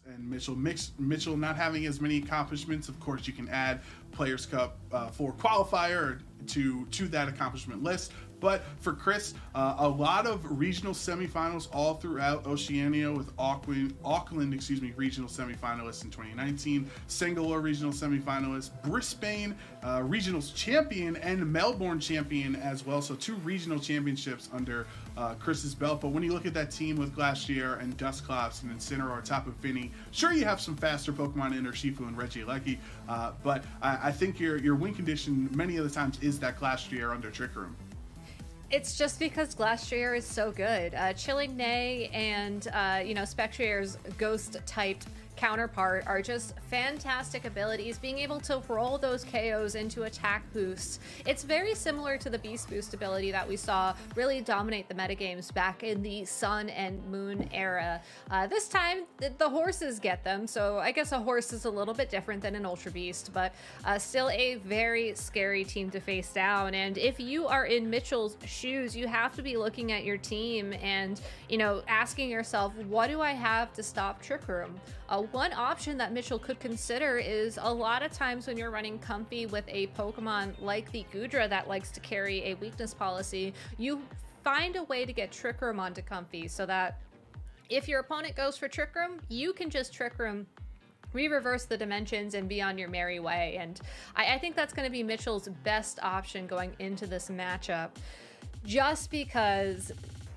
and Mitchell not having as many accomplishments. Of course, you can add Players Cup for qualifier to that accomplishment list. But for Chris, a lot of regional semifinals all throughout Oceania, with Auckland, regional semifinalists in 2019, Singapore regional semifinalist, Brisbane regionals champion, and Melbourne champion as well. So 2 regional championships under Chris's belt. But when you look at that team with Glastrier and Dusclops and Incineroar, Tapu Fini, sure, you have some faster Pokemon in Urshifu and Regieleki, but I think your win condition many of the times is that Glastrier under Trick Room. It's just because Glastrier is so good. Chilling Neigh and, Spectrier's ghost-typed counterpart are just fantastic abilities. Being able to roll those KOs into attack boosts. It's very similar to the Beast Boost ability that we saw really dominate the metagames back in the Sun and Moon era. This time, the horses get them, so I guess a horse is a little bit different than an Ultra Beast, but still a very scary team to face down. And if you are in Mitchell's shoes, you have to be looking at your team and, asking yourself, what do I have to stop Trick Room? One option that Mitchell could consider is a lot of times when you're running Comfy with a Pokemon like the Goodra that likes to carry a weakness policy, you find a way to get Trick Room onto Comfy so that if your opponent goes for Trick Room, you can just Trick Room, re-reverse the dimensions, and be on your merry way. And I think that's going to be Mitchell's best option going into this matchup, just because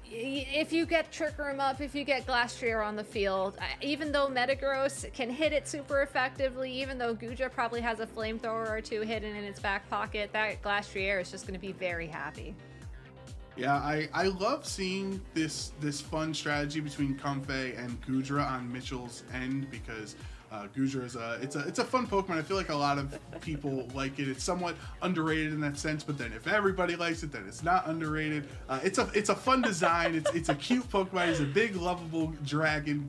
if you get Trick Room up, if you get Glastrier on the field, even though Metagross can hit it super effectively, even though Guja probably has a flamethrower or 2 hidden in its back pocket, that Glastrier is just going to be very happy. Yeah, I love seeing this fun strategy between Comfey and Goodra on Mitchell's end, because Goodra is it's a fun Pokemon. I feel like a lot of people like it. It's somewhat underrated in that sense, but then if everybody likes it, then it's not underrated. It's a fun design. It's a cute Pokemon. He's a big, lovable dragon,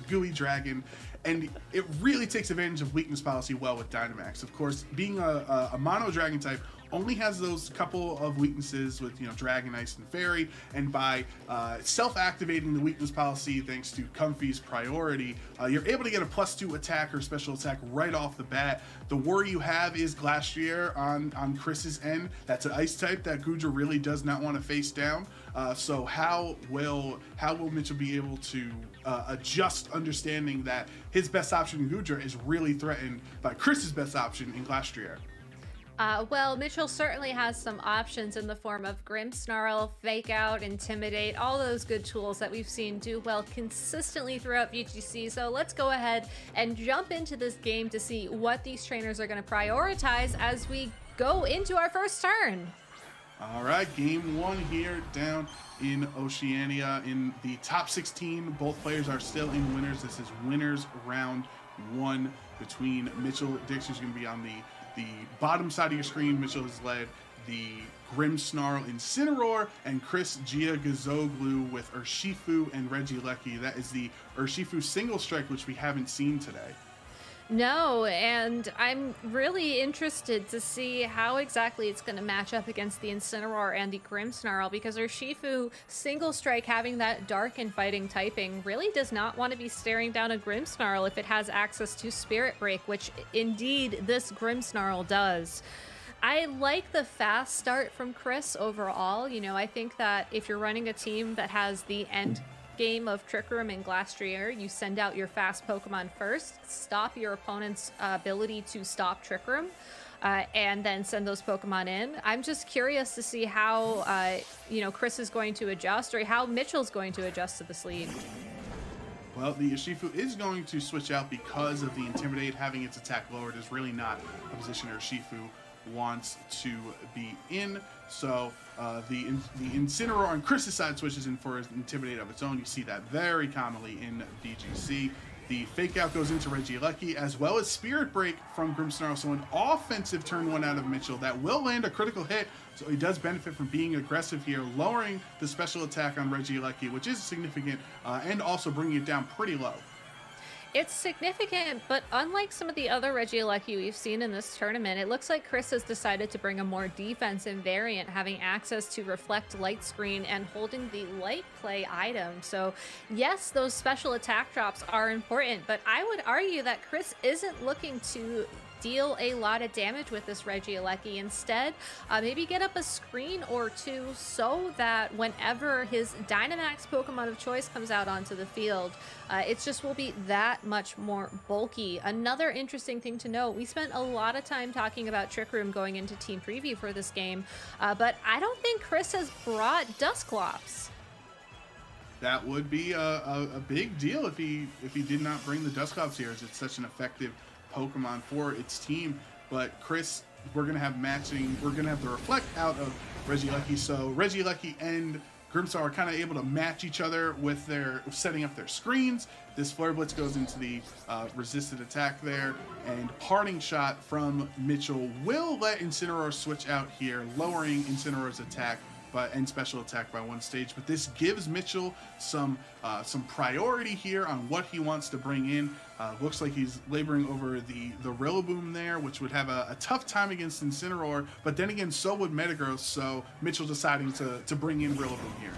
gooey dragon, and it really takes advantage of weakness policy well with Dynamax. Of course, being a mono dragon type, only has those couple of weaknesses with Dragon, Ice, and Fairy, and by self-activating the weakness policy thanks to Comfy's priority, you're able to get a +2 attack or special attack right off the bat. The worry you have is Glastrier on Chris's end. That's an Ice type that Goodra really does not want to face down. So how will Mitchell be able to adjust, understanding that his best option in Goodra is really threatened by Chris's best option in Glastrier? Well, Mitchell certainly has some options in the form of Grimmsnarl, Fake Out, Intimidate, all those good tools that we've seen do well consistently throughout VGC. So let's go ahead and jump into this game to see what these trainers are going to prioritize as we go into our first turn. All right, game 1 here down in Oceania. In the top 16, both players are still in winners. This is winners round 1 between Mitchell. Dixier's going to be on the bottom side of your screen. Mitchell has led the Grimmsnarl, Incineroar, and Chris Giagozoglou with Urshifu and Regieleki. That is the Urshifu single strike, which we haven't seen today. No, and I'm really interested to see how exactly it's going to match up against the Incineroar and the Grimmsnarl, because Urshifu single strike, having that dark and fighting typing, really does not want to be staring down a Grimmsnarl if it has access to Spirit Break, which indeed this Grimmsnarl does. I like the fast start from Chris overall. I think that if you're running a team that has the end game of Trick Room and Glastrier, you send out your fast Pokemon first, stop your opponent's ability to stop Trick Room, and then send those Pokemon in. I'm just curious to see how Chris is going to adjust, or how Mitchell's going to adjust to this lead. Well, the Urshifu is going to switch out because of the Intimidate. Having its attack lowered is really not a position Urshifu wants to be in. So the Incineroar on Chris's side switches in for his Intimidate of its own. You see that very commonly in VGC. The Fake Out goes into Regieleki, as well as Spirit Break from Grimmsnarl. So an offensive turn 1 out of Mitchell that will land a critical hit. So he does benefit from being aggressive here, lowering the special attack on Regieleki, which is significant, and also bringing it down pretty low. It's significant, but unlike some of the other Regieleki we've seen in this tournament, it looks like Chris has decided to bring a more defensive variant, having access to Reflect Light Screen and holding the Light Play item. So yes, those special attack drops are important, but I would argue that Chris isn't looking to deal a lot of damage with this Regieleki. Instead, maybe get up a screen or two so that whenever his Dynamax Pokemon of choice comes out onto the field, it just will be that much more bulky. Another interesting thing to note, we spent a lot of time talking about Trick Room going into Team Preview for this game, but I don't think Chris has brought Dusclops. That would be a big deal if he did not bring the Dusclops here, as it's such an effective Pokemon for its team. But Chris, we're gonna have the Reflect out of Regieleki, so Regieleki and Grimmsnarl are kind of able to match each other with their setting up their screens. This Flare Blitz goes into the resisted attack there, and Parting Shot from Mitchell will let Incineroar switch out here, lowering Incineroar's attack and special attack by 1 stage. But this gives Mitchell some priority here on what he wants to bring in. Looks like he's laboring over the Rillaboom there, which would have a tough time against Incineroar, but then again, so would Metagross, so Mitchell deciding to bring in Rillaboom here.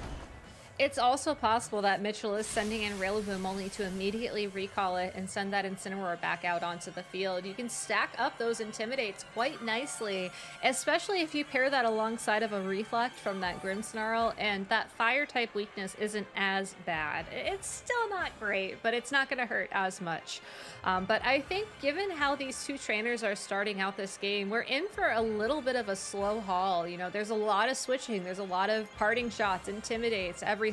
It's also possible that Mitchell is sending in Rillaboom only to immediately recall it and send that Incineroar back out onto the field. You can stack up those Intimidates quite nicely, especially if you pair that alongside of a Reflect from that Grimmsnarl, and that Fire-type weakness isn't as bad. It's still not great, but it's not going to hurt as much. But I think given how these two trainers are starting out this game, we're in for a little bit of a slow haul. You know, there's a lot of switching, there's a lot of Parting Shots, Intimidates, everything.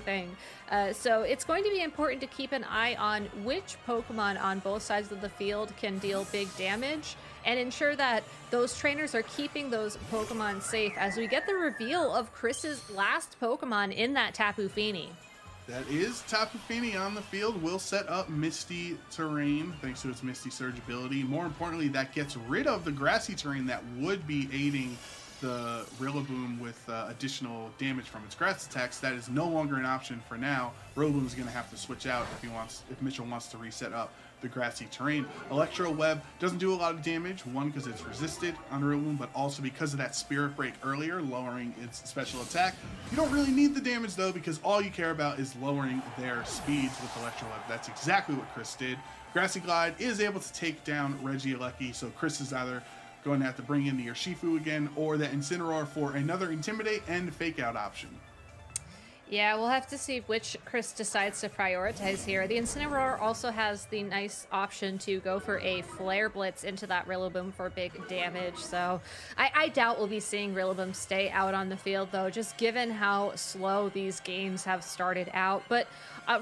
So it's going to be important to keep an eye on which Pokemon on both sides of the field can deal big damage, and ensure that those trainers are keeping those Pokemon safe as we get the reveal of Chris's last Pokemon in that Tapu Fini. That is Tapu Fini on the field. Will set up Misty Terrain thanks to its Misty Surge ability. More importantly, that gets rid of the Grassy Terrain that would be aiding the Rillaboom with additional damage from its grass attacks. That is no longer an option for now. Rillaboom is going to have to switch out if Mitchell wants to reset up the Grassy Terrain. Electro Web doesn't do a lot of damage, one because it's resisted on Rillaboom, but also because of that Spirit Break earlier, lowering its special attack. You don't really need the damage though, because all you care about is lowering their speeds with Electro Web. That's exactly what Chris did. Grassy Glide is able to take down Regieleki, so Chris is either going to have to bring in the Urshifu again, or that Incineroar for another Intimidate and Fake Out option. Yeah, we'll have to see which Chris decides to prioritize here. The Incineroar also has the nice option to go for a Flare Blitz into that Rillaboom for big damage, so I doubt we'll be seeing Rillaboom stay out on the field, though, just given how slow these games have started out. But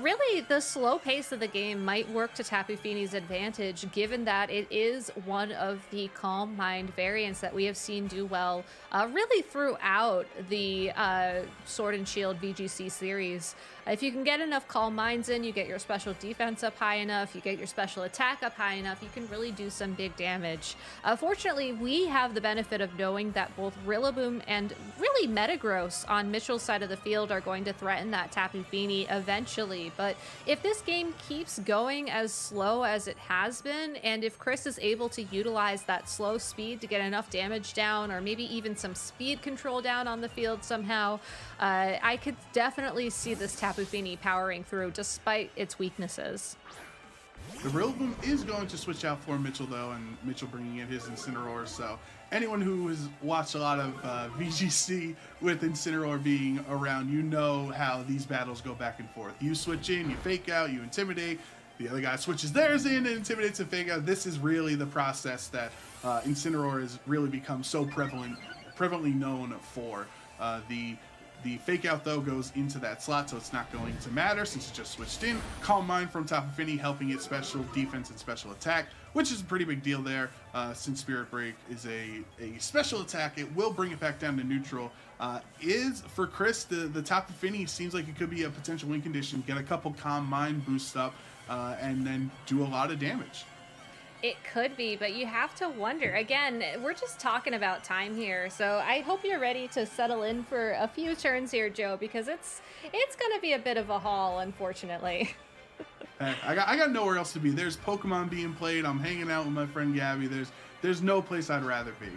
really, the slow pace of the game might work to Tapu Fini's advantage, given that it is one of the Calm Mind variants that we have seen do well really throughout the Sword and Shield VGC series. If you can get enough Calm Minds in, you get your special defense up high enough, you get your special attack up high enough, you can really do some big damage. Fortunately, we have the benefit of knowing that both Rillaboom and really Metagross on Mitchell's side of the field are going to threaten that Tapu Fini eventually. But if this game keeps going as slow as it has been, and if Chris is able to utilize that slow speed to get enough damage down, or maybe even some speed control down on the field somehow, I could definitely see this Tapu Fini powering through despite its weaknesses. The Rillaboom is going to switch out for Mitchell though, and Mitchell bringing in his Incineroar, so anyone who has watched a lot of VGC with Incineroar being around, you know how these battles go back and forth. You switch in, you Fake Out, you Intimidate, the other guy switches theirs in and intimidates and Fake Out. This is really the process that Incineroar has really become so prevalently known for. The Fake Out, though, goes into that slot, so it's not going to matter since it just switched in. Calm Mind from Tapu Fini helping it special defense and special attack, which is a pretty big deal there. Since Spirit Break is a special attack, it will bring it back down to neutral. For Chris, the Tapu Fini seems like it could be a potential win condition. Get a couple Calm Mind boosts up, and then do a lot of damage. It could be, but you have to wonder. Again, we're just talking about time here, so I hope you're ready to settle in for a few turns here, Joe, because it's going to be a bit of a haul, unfortunately. Heck, I got nowhere else to be. There's Pokemon being played. I'm hanging out with my friend Gabby. There's no place I'd rather be.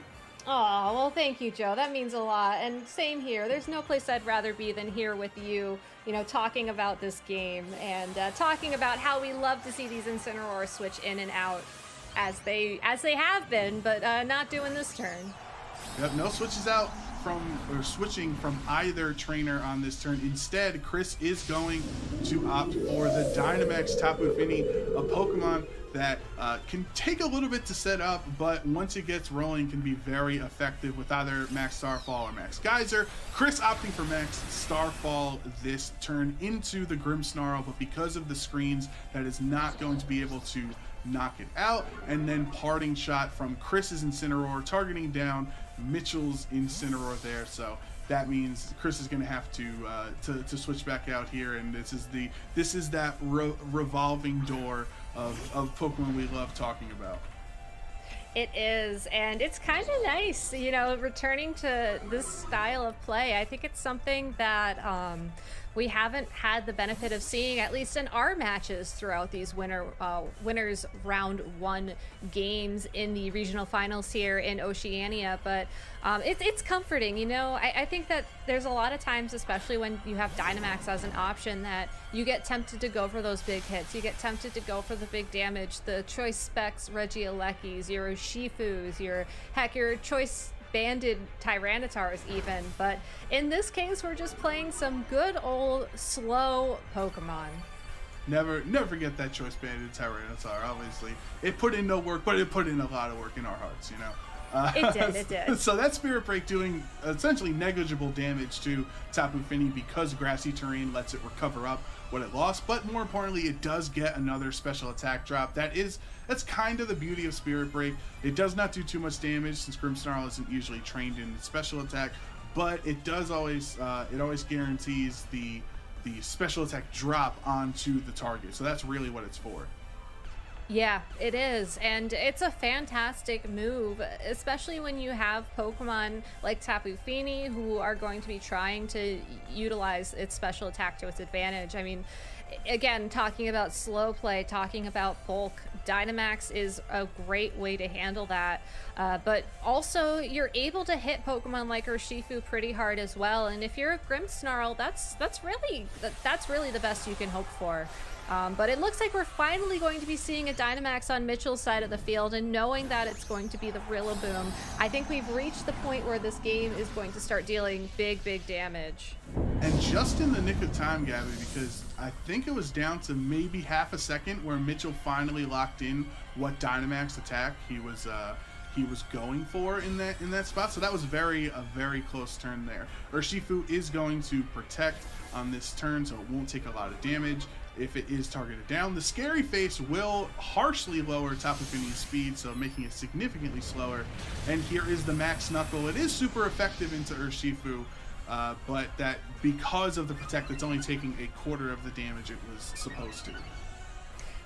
Oh, well, thank you, Joe. That means a lot. And same here. There's no place I'd rather be than here with you, talking about this game and talking about how we love to see these Incineroar switch in and out as they have been, but not doing this turn. Yep, no switches out switching from either trainer on this turn. Instead, Chris is going to opt for the Dynamax Tapu Fini, a Pokemon that can take a little bit to set up, but once it gets rolling can be very effective with either Max Starfall or Max Geyser. Chris opting for Max Starfall this turn into the Grimmsnarl, but because of the screens, that is not going to be able to knock it out. And then parting shot from Chris's Incineroar, targeting down Mitchell's Incineroar there. So that means Chris is going to have to switch back out here, and this is that revolving door of Pokemon we love talking about. It is, and it's kind of nice, returning to this style of play. I think it's something that we haven't had the benefit of seeing, at least in our matches throughout these winners round 1 games in the regional finals here in Oceania. But it's comforting, I think that there's a lot of times, especially when you have Dynamax as an option, that you get tempted to go for those big hits. You get tempted to go for the big damage, the choice specs Regielekis, your Urshifu's, your choice banded Tyrannitars even. But in this case, we're just playing some good old slow Pokemon. Never forget that choice banded Tyranitar. Obviously, it put in no work, but it put in a lot of work in our hearts, It did. So that Spirit Break doing essentially negligible damage to Tapu Fini because grassy terrain lets it recover up what it lost, but more importantly, it does get another special attack drop. That's kind of the beauty of Spirit Break. It does not do too much damage since Grimmsnarl isn't usually trained in special attack, but it does always guarantees the special attack drop onto the target. So that's really what it's for. Yeah, it is, and it's a fantastic move, especially when you have Pokemon like Tapu Fini who are going to be trying to utilize its special attack to its advantage. I mean, again, talking about slow play, talking about bulk, Dynamax is a great way to handle that, but also you're able to hit Pokemon like Urshifu pretty hard as well, and if you're a Grimmsnarl, that's really the best you can hope for. But it looks like we're finally going to be seeing a Dynamax on Mitchell's side of the field, and knowing that it's going to be the Rillaboom, I think we've reached the point where this game is going to start dealing big damage. And just in the nick of time, Gabby, because I think it was down to maybe half a second where Mitchell finally locked in what Dynamax attack he was going for in that spot. So that was a very close turn there. Urshifu is going to protect on this turn, so it won't take a lot of damage if it is targeted down. The Scary Face will harshly lower Tapu Fini's speed, so making it significantly slower. And here is the Max Knuckle. It is super effective into Urshifu, but that because of the Protect, it's only taking a quarter of the damage it was supposed to.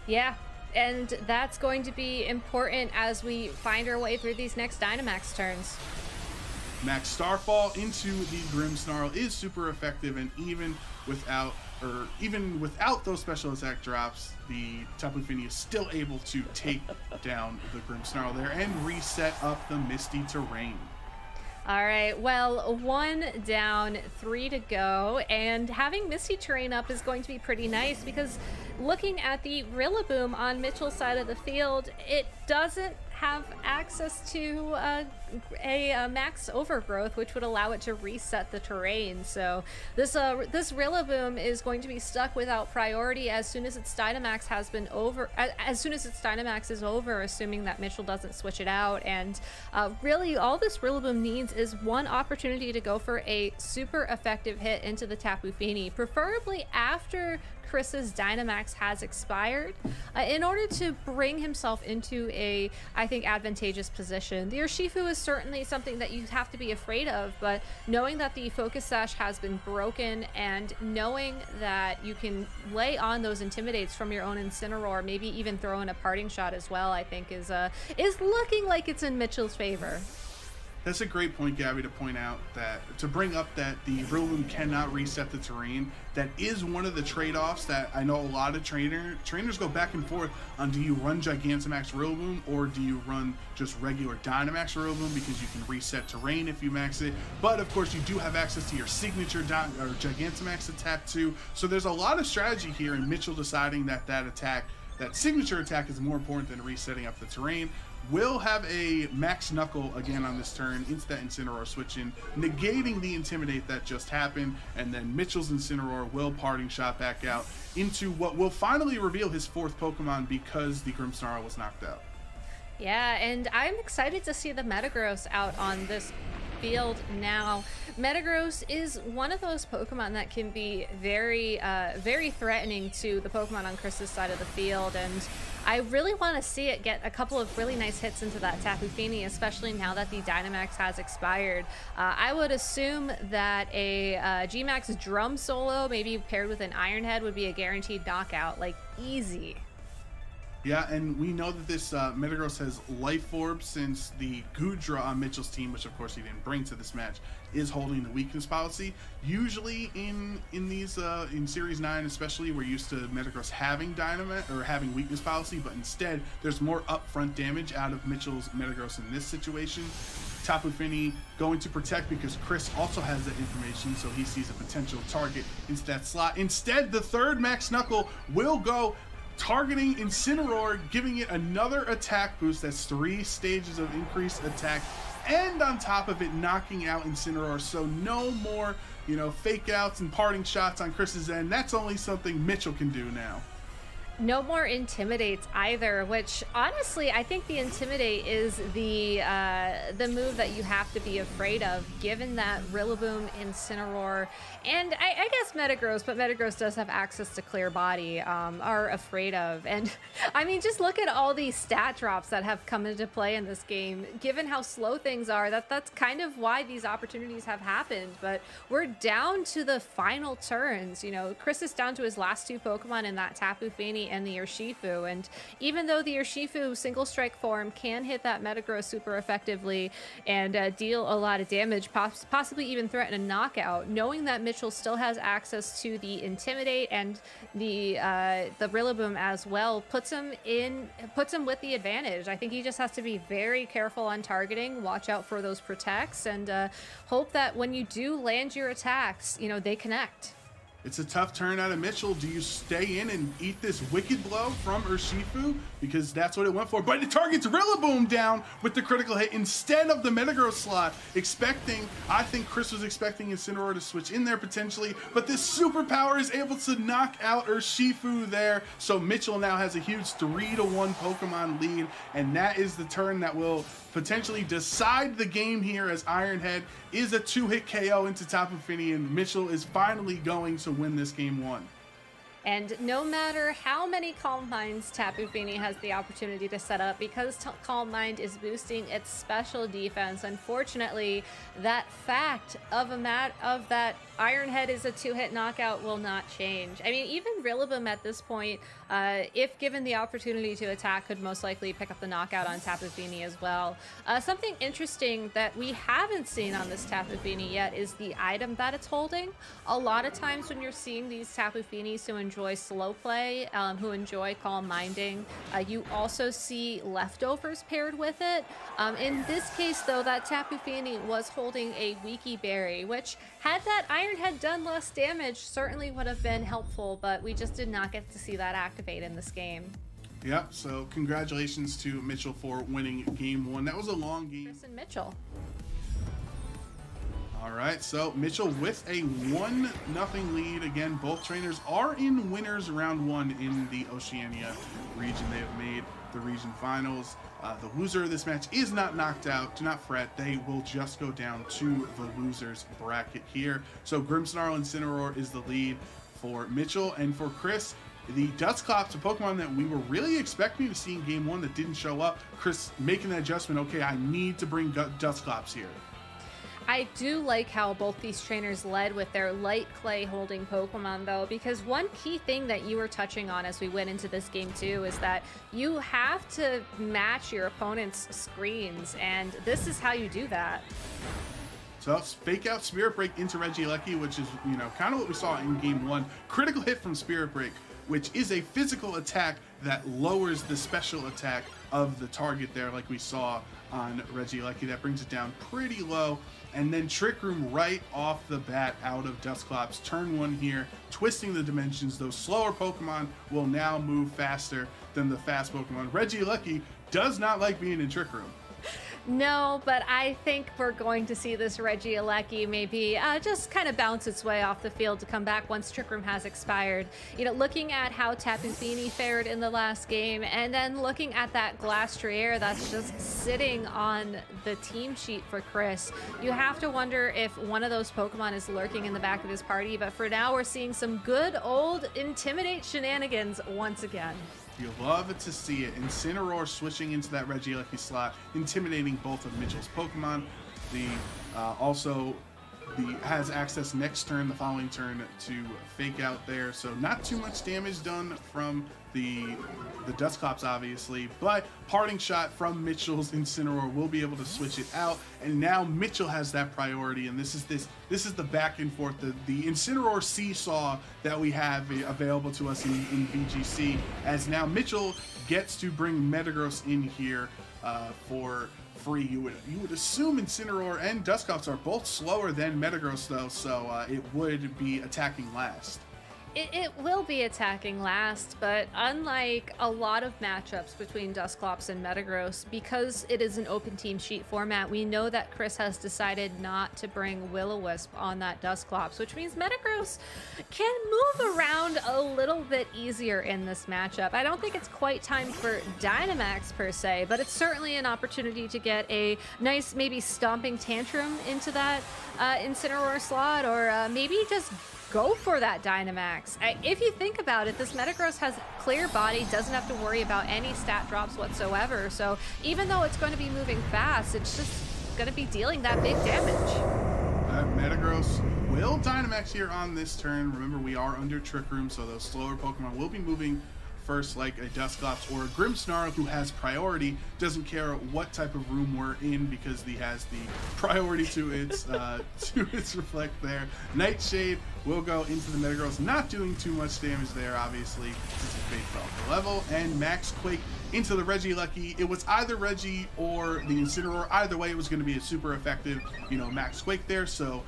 Yeah, and that's going to be important as we find our way through these next Dynamax turns. Max Starfall into the Grimmsnarl is super effective, and even without those special attack drops, the Tapu Fini is still able to take down the Grimmsnarl there and reset up the Misty Terrain. All right, well, 1 down, 3 to go, and having Misty Terrain up is going to be pretty nice because looking at the Rillaboom on Mitchell's side of the field, it doesn't have access to a max overgrowth, which would allow it to reset the terrain. So this Rillaboom is going to be stuck without priority as soon as its Dynamax is over, assuming that Mitchell doesn't switch it out. And really, all this Rillaboom needs is one opportunity to go for a super effective hit into the Tapu Fini, preferably after Chris's Dynamax has expired, in order to bring himself into a, I think, advantageous position. The Urshifu is certainly something that you have to be afraid of, but knowing that the Focus Sash has been broken and knowing that you can lay on those Intimidates from your own Incineroar, maybe even throw in a Parting Shot as well, I think is looking like it's in Mitchell's favor. That's a great point, Gabby, to point out that, to bring up that the Rillaboom cannot reset the terrain. That is one of the trade-offs that I know a lot of trainers go back and forth on. Do you run Gigantamax Rillaboom or do you run just regular Dynamax Rillaboom, because you can reset terrain if you max it. But of course you do have access to your signature Gigantamax attack too. So there's a lot of strategy here, and Mitchell deciding that that signature attack is more important than resetting up the terrain. Will have a Max Knuckle again on this turn into that Incineroar switch in, negating the Intimidate that just happened, and then Mitchell's Incineroar will Parting Shot back out into what will finally reveal his 4th Pokemon, because the Grimmsnarl was knocked out. Yeah, and I'm excited to see the Metagross out on this field now. Metagross is one of those Pokemon that can be very threatening to the Pokemon on Chris's side of the field, and I really want to see it get a couple of really nice hits into that Tapu Fini, especially now that the Dynamax has expired. I would assume that a G-Max Drum Solo, maybe paired with an Iron Head, would be a guaranteed knockout, like easy. Yeah, and we know that this Metagross has Life Orb, since the Goodra on Mitchell's team, which of course he didn't bring to this match, is holding the weakness policy. Usually in these in Series 9 especially, we're used to Metagross having Dynamite or having weakness policy, but instead there's more upfront damage out of Mitchell's Metagross in this situation. Tapu Fini going to protect, because Chris also has that information, so he sees a potential target into that slot. Instead, the 3rd Max Knuckle will go, targeting Incineroar, giving it another attack boost. That's 3 stages of increased attack, and on top of it, knocking out Incineroar. So no more, fake outs and parting shots on Chris's end. That's only something Mitchell can do now. No more Intimidates either, which honestly I think the Intimidate is the move that you have to be afraid of, given that Rillaboom, Incineroar, and I guess Metagross, but Metagross does have access to Clear Body, are afraid of. And I mean, just look at all these stat drops that have come into play in this game. Given how slow things are, that's kind of why these opportunities have happened. But we're down to the final turns. Chris is down to his last 2 Pokemon in that Tapu Fini and the Urshifu, and even though the Urshifu single strike form can hit that Metagross super effectively and deal a lot of damage, possibly even threaten a knockout, knowing that Mitchell still has access to the Intimidate and the Rillaboom as well, puts him with the advantage. I think he just has to be very careful on targeting, watch out for those protects, and hope that when you do land your attacks, they connect. It's a tough turn out of Mitchell. Do you stay in and eat this Wicked Blow from Urshifu? Because that's what it went for. But it targets Rillaboom down with the critical hit instead of the Metagross slot. I think Chris was expecting Incineroar to switch in there potentially, but this superpower is able to knock out Urshifu there. So Mitchell now has a huge 3-1 Pokemon lead, and that is the turn that will potentially decide the game here, as Iron Head is a 2-hit KO into Tapu Fini, and Mitchell is finally going to win this game 1. And no matter how many Calm Minds Tapu Fini has the opportunity to set up, because Calm Mind is boosting its special defense, unfortunately, that fact of that Iron Head is a 2-hit knockout will not change. I mean, even Rillaboom at this point, if given the opportunity to attack, could most likely pick up the knockout on Tapu Fini as well. Something interesting that we haven't seen on this Tapu Fini yet is the item that it's holding. A lot of times when you're seeing these Tapu Finis who enjoy slow play, who enjoy calm minding, you also see leftovers paired with it. In this case though, that Tapu Fini was holding a Wiki Berry, which, had that Iron Head done less damage, certainly would have been helpful, but we just did not get to see that activate in this game. Yeah, so congratulations to Mitchell for winning game 1. That was a long game. Chris and Mitchell. All right, so Mitchell with a 1-0 lead. Again, both trainers are in winners round 1 in the Oceania region. They have made the region finals. The loser of this match is not knocked out. Do not fret. They will just go down to the losers bracket here. So Grimmsnarl and Incineroar is the lead for Mitchell, and for Chris, the Dusclops, a Pokemon that we were really expecting to see in game 1 that didn't show up. Chris making that adjustment. Okay, I need to bring Dusclops here. I do like how both these trainers led with their light clay holding Pokemon though, because one key thing that you were touching on as we went into this game too is that you have to match your opponent's screens, and this is how you do that. So fake out Spirit Break into Regieleki, which is, you know, kind of what we saw in game 1. Critical hit from Spirit Break, which is a physical attack that lowers the special attack of the target there, like we saw on Regieleki. That brings it down pretty low. And then Trick Room right off the bat out of Dusclops. Turn 1 here, twisting the dimensions. Those slower Pokemon will now move faster than the fast Pokemon. Regieleki does not like being in Trick Room. No, but I think we're going to see this Regieleki maybe just kind of bounce its way off the field to come back once Trick Room has expired. You know, looking at how Tapu Fini fared in the last game, and then looking at that Glastrier that's just sitting on the team sheet for Chris, you have to wonder if one of those Pokemon is lurking in the back of his party. But for now, we're seeing some good old Intimidate shenanigans once again. You love to see it. Incineroar switching into that Regieleki slot, intimidating both of Mitchell's Pokemon. Also has access next turn, the following turn, to fake out there. So not too much damage done from the Dusclops, obviously, but parting shot from Mitchell's Incineroar will be able to switch it out, and now Mitchell has that priority. And this is the back and forth, the Incineroar seesaw that we have available to us in VGC, as now Mitchell gets to bring Metagross in here for free. You would assume Incineroar and Dusclops are both slower than Metagross though, so it would be attacking last. It will be attacking last, but unlike a lot of matchups between Dusclops and Metagross, because it is an open team sheet format, we know that Chris has decided not to bring Will-O-Wisp on that Dusclops, which means Metagross can move around a little bit easier in this matchup. I don't think it's quite time for Dynamax per se, but it's certainly an opportunity to get a nice maybe stomping tantrum into that Incineroar slot, or maybe just go for that Dynamax. If you think about it, this Metagross has clear body, doesn't have to worry about any stat drops whatsoever. So even though it's going to be moving fast, it's just going to be dealing that big damage. Metagross will Dynamax here on this turn. Remember, we are under Trick Room, so those slower Pokemon will be moving first, like a Dusclops or a Grimmsnarl, who has priority, doesn't care what type of room we're in because he has the priority to its reflect there. Nightshade will go into the Metagross, not doing too much damage there, obviously, since it fades off the level. And Max Quake into the Regieleki. It was either Reggie or the Incineroar. Either way, it was going to be a super effective, Max Quake there. So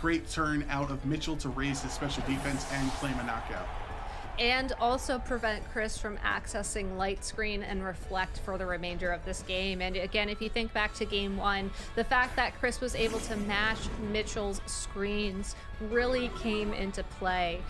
great turn out of Mitchell to raise his special defense and claim a knockout. And also prevent Chris from accessing Light Screen and Reflect for the remainder of this game. And again, if you think back to game 1, the fact that Chris was able to match Mitchell's screens really came into play.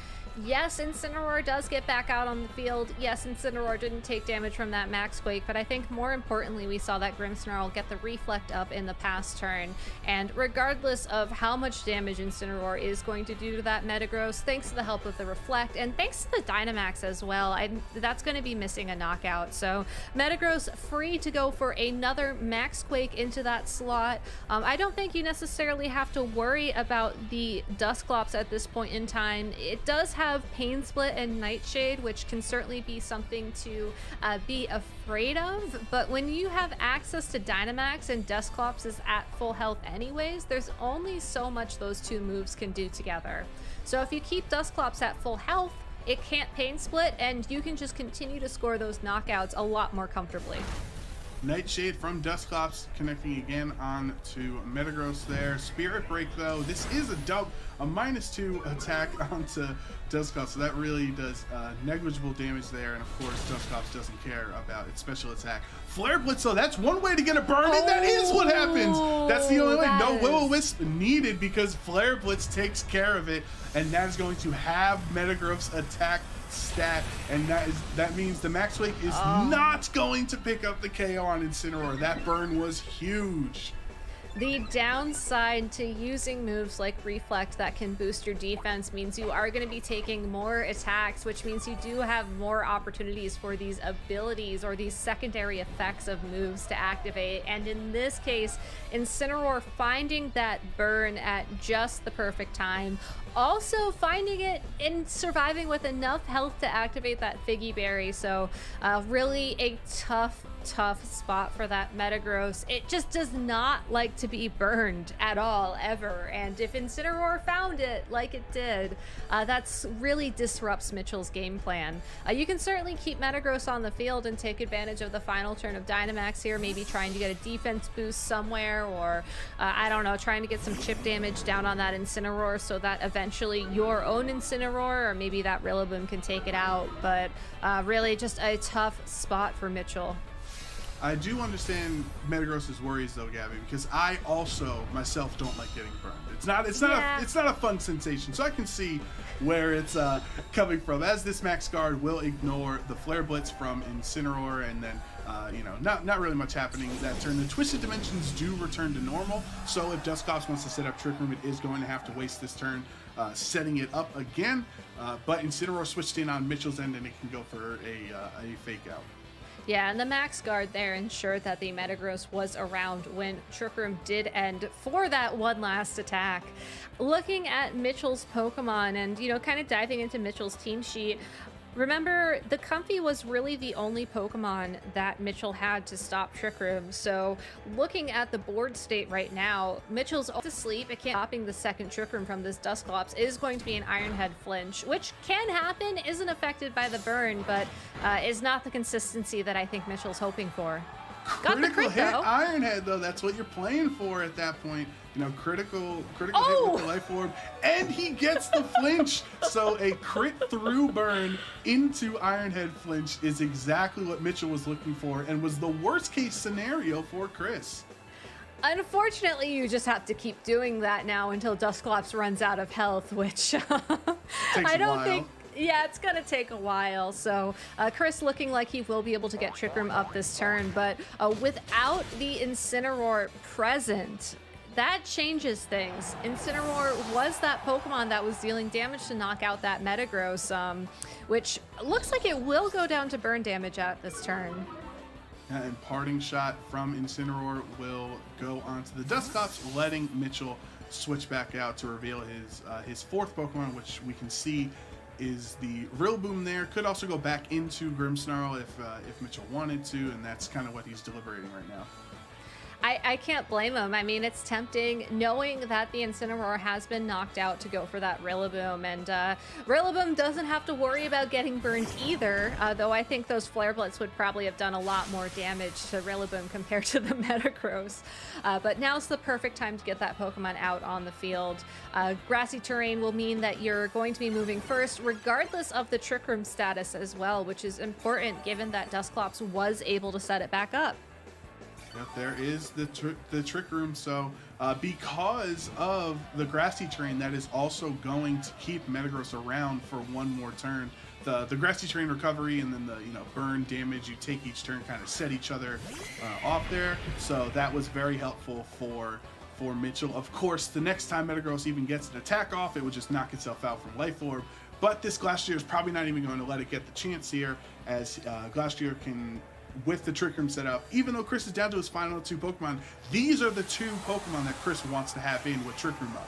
Yes, Incineroar does get back out on the field. Yes, Incineroar didn't take damage from that Max Quake, but I think more importantly, we saw that Grimmsnarl get the Reflect up in the past turn. And regardless of how much damage Incineroar is going to do to that Metagross, thanks to the help of the Reflect, and thanks to the Dynamax as well, that's going to be missing a knockout. So Metagross free to go for another Max Quake into that slot. I don't think you necessarily have to worry about the Dusclops at this point in time. It does have Pain Split and Nightshade, which can certainly be something to be afraid of, but when you have access to Dynamax and Dusclops is at full health anyways, there's only so much those two moves can do together. So if you keep Dusclops at full health, it can't Pain Split, and you can just continue to score those knockouts a lot more comfortably. Nightshade from Dusclops connecting again on to Metagross there. Spirit Break though, this is a -2 attack onto Dusclops, so that really does negligible damage there, and of course Dusclops doesn't care about its special attack. Flare Blitz though, that's one way to get a burn, and that is what happens! That's the only way. No Will-O-Wisp needed because Flare Blitz takes care of it, and that is going to have Metagross attack stat, and that means the Max Quake is not going to pick up the KO on Incineroar. That burn was huge. The downside to using moves like Reflect that can boost your defense means you are going to be taking more attacks, which means you do have more opportunities for these abilities or these secondary effects of moves to activate. And in this case, Incineroar finding that burn at just the perfect time, also finding it in surviving with enough health to activate that Figgy Berry. So really a tough spot for that Metagross. It just does not like to be burned at all, ever. And if Incineroar found it like it did, that's really disrupts Mitchell's game plan. You can certainly keep Metagross on the field and take advantage of the final turn of Dynamax here, maybe trying to get a defense boost somewhere, or I don't know, trying to get some chip damage down on that Incineroar so that eventually your own Incineroar or maybe that Rillaboom can take it out. But really just a tough spot for Mitchell. I do understand Metagross's worries though, Gabby, because I also myself don't like getting burned. It's not a fun sensation. So I can see where it's coming from, as this Max Guard will ignore the Flare Blitz from Incineroar, and then you know, not really much happening that turn. The Twisted Dimensions do return to normal, so if Dusclops wants to set up Trick Room, it is going to have to waste this turn setting it up again. But Incineroar switched in on Mitchell's end, and it can go for a fake out. Yeah, and the Max Guard there ensured that the Metagross was around when Trick Room did end for that one last attack. Looking at Mitchell's Pokemon and, you know, kind of diving into Mitchell's team sheet, remember, the Comfey was really the only Pokemon that Mitchell had to stop Trick Room. So looking at the board state right now, Mitchell's off to sleep. It can't stopping the second Trick Room from this Dusclops is going to be an Iron Head flinch, which can happen, isn't affected by the burn, but is not the consistency that I think Mitchell's hoping for. Got the crit, hit though. Iron Head, though. That's what you're playing for at that point. You know, critical hit with the Life Orb, and he gets the flinch. So a crit through burn into Iron Head flinch is exactly what Mitchell was looking for, and was the worst case scenario for Chris. Unfortunately, you just have to keep doing that now until Dusclops runs out of health, which I don't think. Yeah, it's gonna take a while. So Chris looking like he will be able to get Trick Room up this turn, but without the Incineroar present, that changes things. Incineroar was that Pokemon that was dealing damage to knock out that Metagross, which looks like it will go down to burn damage at this turn. And Parting Shot from Incineroar will go onto the Dusclops, letting Mitchell switch back out to reveal his fourth Pokemon, which we can see is the Rillaboom there. Could also go back into Grimmsnarl if Mitchell wanted to, and that's kind of what he's deliberating right now. I can't blame him. I mean, it's tempting knowing that the Incineroar has been knocked out to go for that Rillaboom, and Rillaboom doesn't have to worry about getting burned either, though I think those Flare Blitz would probably have done a lot more damage to Rillaboom compared to the Metagross. But now's the perfect time to get that Pokemon out on the field. Grassy terrain will mean that you're going to be moving first, regardless of the Trick Room status as well, which is important given that Dusclops was able to set it back up. Yep, there is the Trick Room. So because of the Grassy Terrain, that is also going to keep Metagross around for one more turn. The Grassy Terrain recovery and then the burn damage you take each turn kind of set each other off there. So that was very helpful for Mitchell. Of course, the next time Metagross even gets an attack off, it would just knock itself out from Life Orb. But this Glastrier is probably not even going to let it get the chance here, as Glastrier can, with the Trick Room set up, even though Chris is down to his final two Pokemon, these are the two Pokemon that Chris wants to have in with Trick Room up.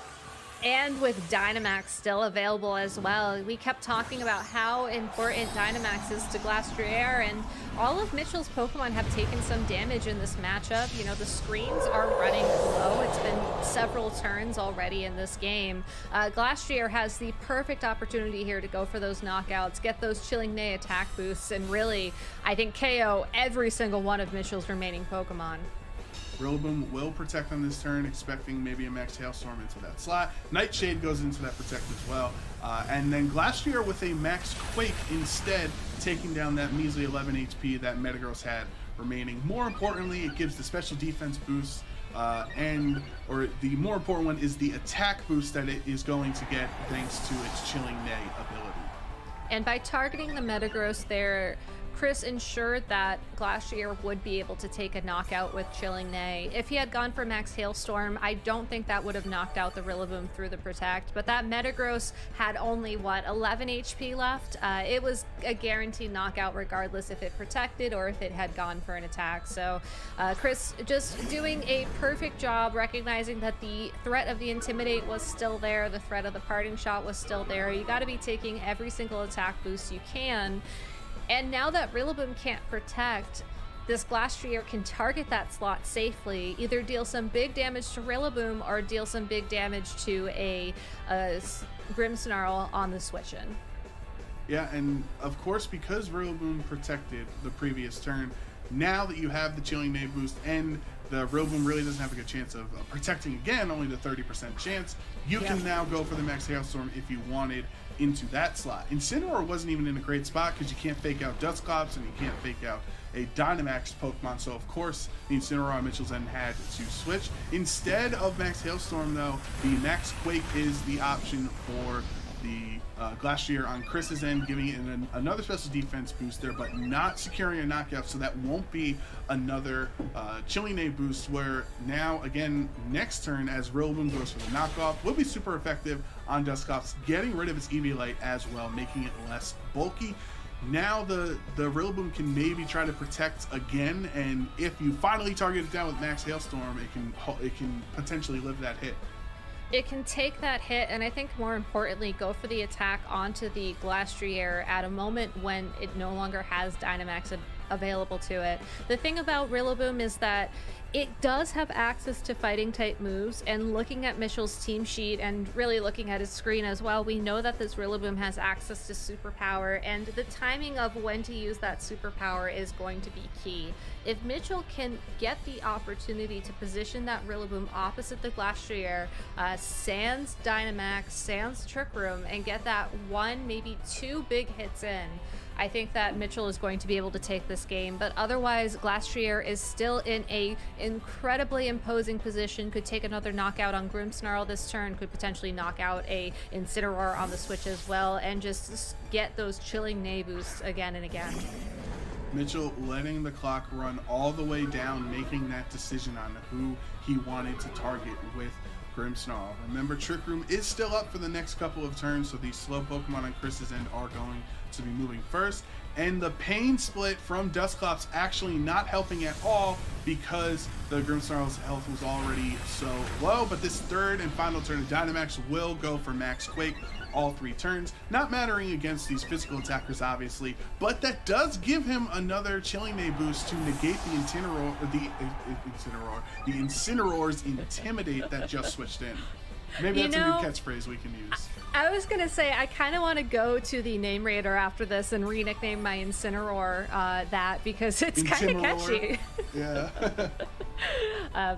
And with Dynamax still available as well. We kept talking about how important Dynamax is to Glastrier, and all of Mitchell's Pokemon have taken some damage in this matchup. You know, the screens are running low. It's been several turns already in this game. Glastrier has the perfect opportunity here to go for those knockouts, get those Chilling Neigh attack boosts, and really, I think, KO every single one of Mitchell's remaining Pokemon. Rillaboom will protect on this turn, expecting maybe a Max Hailstorm into that slot. Nightshade goes into that protect as well. And then Glastrier with a Max Quake instead, taking down that measly 11 HP that Metagross had remaining. More importantly, it gives the special defense boost, or the more important one is the attack boost that it is going to get thanks to its Chilling Neigh ability. And by targeting the Metagross there, Chris ensured that Glacier would be able to take a knockout with Chilling Neigh. If he had gone for Max Hailstorm, I don't think that would have knocked out the Rillaboom through the Protect, but that Metagross had only, what, 11 HP left? It was a guaranteed knockout regardless if it protected or if it had gone for an attack. So Chris just doing a perfect job recognizing that the threat of the Intimidate was still there, the threat of the Parting Shot was still there. You got to be taking every single attack boost you can. And now that Rillaboom can't protect, this Glastrier can target that slot safely, either deal some big damage to Rillaboom or deal some big damage to a Grimmsnarl on the switch-in. Yeah, and of course, because Rillaboom protected the previous turn, now that you have the Chilling Neigh boost and the Rillaboom really doesn't have a good chance of protecting again, only the 30% chance, you can now go for the Max Hailstorm if you wanted into that slot. Incineroar wasn't even in a great spot because you can't fake out Dusclops and you can't fake out a Dynamax Pokemon, so of course the Incineroar on Mitchell's end had to switch. Instead of Max Hailstorm though, the Max Quake is the option for the Glacier on Chris's end, giving it another special defense boost there, but not securing a knockout, so that won't be another Chilling Neigh boost, where now, again, next turn, as Rillaboom goes for the knockoff, will be super effective on Dusclops, getting rid of its EV-Light as well, making it less bulky. Now the Rillaboom can maybe try to protect again, and if you finally target it down with Max Hailstorm, it can potentially live that hit. It can take that hit, and I think more importantly, go for the attack onto the Glastrier at a moment when it no longer has Dynamax available to it. The thing about Rillaboom is that it does have access to fighting type moves, and looking at Mitchell's team sheet and really looking at his screen as well, we know that this Rillaboom has access to superpower, and the timing of when to use that superpower is going to be key. If Mitchell can get the opportunity to position that Rillaboom opposite the Glastrier, sans Dynamax, sans Trick Room, and get that one, maybe two big hits in, I think that Mitchell is going to be able to take this game, but otherwise Glastrier is still in a incredibly imposing position, could take another knockout on Grimmsnarl this turn, could potentially knock out a Incineroar on the switch as well, and just get those Chilling Neigh boosts again and again. Mitchell letting the clock run all the way down, making that decision on who he wanted to target with Grimmsnarl. Remember, Trick Room is still up for the next couple of turns, so these slow Pokemon on Chris's end are going to be moving first. And the Pain Split from Dusclops actually not helping at all because the Grimmsnarl's health was already so low. But this third and final turn of Dynamax will go for Max Quake all 3 turns, not mattering against these physical attackers obviously, but that does give him another Chilling Neigh boost to negate the Incineroar's Intimidate that just switched in. Maybe that's a new catchphrase we can use. I was gonna say, I kind of want to go to the name raider after this and re-nickname my Incineroar that, because it's kind of catchy. Yeah.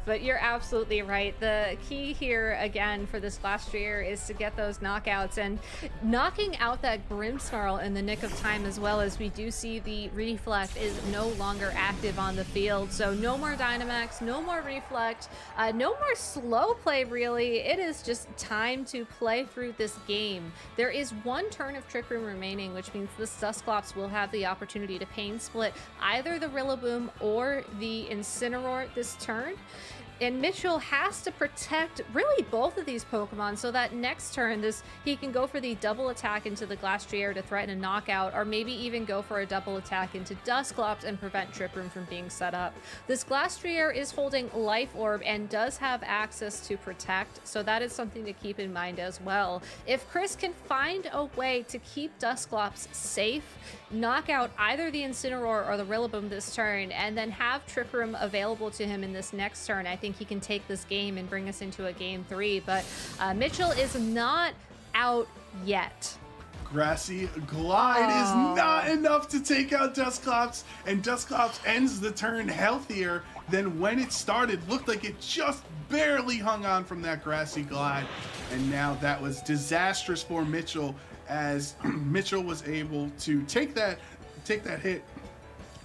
But you're absolutely right. The key here, again, for this Glastrier is to get those knockouts, and knocking out that Grimmsnarl in the nick of time, as well as we do see the Reflect is no longer active on the field. So no more Dynamax, no more Reflect, no more slow play, really. It is just time to play through this game. There is 1 turn of Trick Room remaining, which means this Dusclops will have the opportunity to Pain Split either the Rillaboom or the Incineroar this turn. And Mitchell has to protect really both of these Pokemon so that next turn he can go for the double attack into the Glastrier to threaten a knockout, or maybe even go for a double attack into Dusclops and prevent Trick Room from being set up. This Glastrier is holding Life Orb and does have access to Protect, so that is something to keep in mind as well. If Chris can find a way to keep Dusclops safe, knock out either the Incineroar or the Rillaboom this turn, and then have Trick Room available to him in this next turn, I think he can take this game and bring us into a game 3. But Mitchell is not out yet. Grassy Glide is not enough to take out Dusclops, and Dusclops ends the turn healthier than when it started. Looked like it just barely hung on from that Grassy Glide, and now that was disastrous for Mitchell, as Mitchell was able to take that hit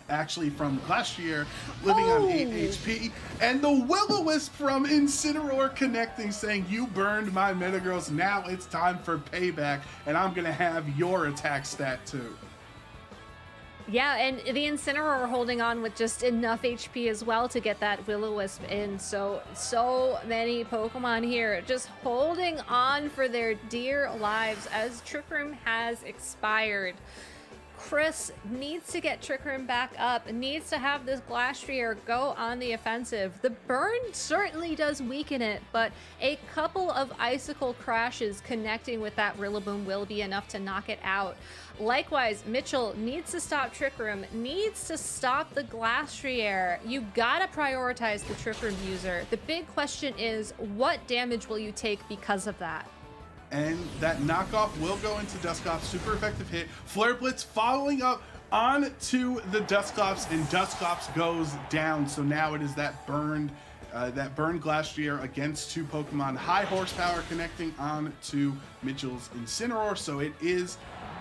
actually from Glastrier, living on 8 HP, and the Will-O-Wisp from Incineroar connecting, saying, "You burned my Metagross, now it's time for payback, and I'm gonna have your attack stat too." Yeah, and the Incineroar holding on with just enough HP as well to get that Will-O-Wisp in. So many Pokemon here just holding on for their dear lives as Trick Room has expired. Chris needs to get Trick Room back up, needs to have this Glastrier go on the offensive. The burn certainly does weaken it, but a couple of Icicle crashes connecting with that Rillaboom will be enough to knock it out. Likewise, Mitchell needs to stop Trick Room, needs to stop the Glastrier. You gotta prioritize the Trick Room user. The big question is, what damage will you take because of that? And that knockoff will go into Dusclops. Super effective hit. Flare Blitz following up onto the Dusclops, and Dusclops goes down. So now it is that burned Glastrier against two Pokemon. High horsepower connecting on to Mitchell's Incineroar. So it is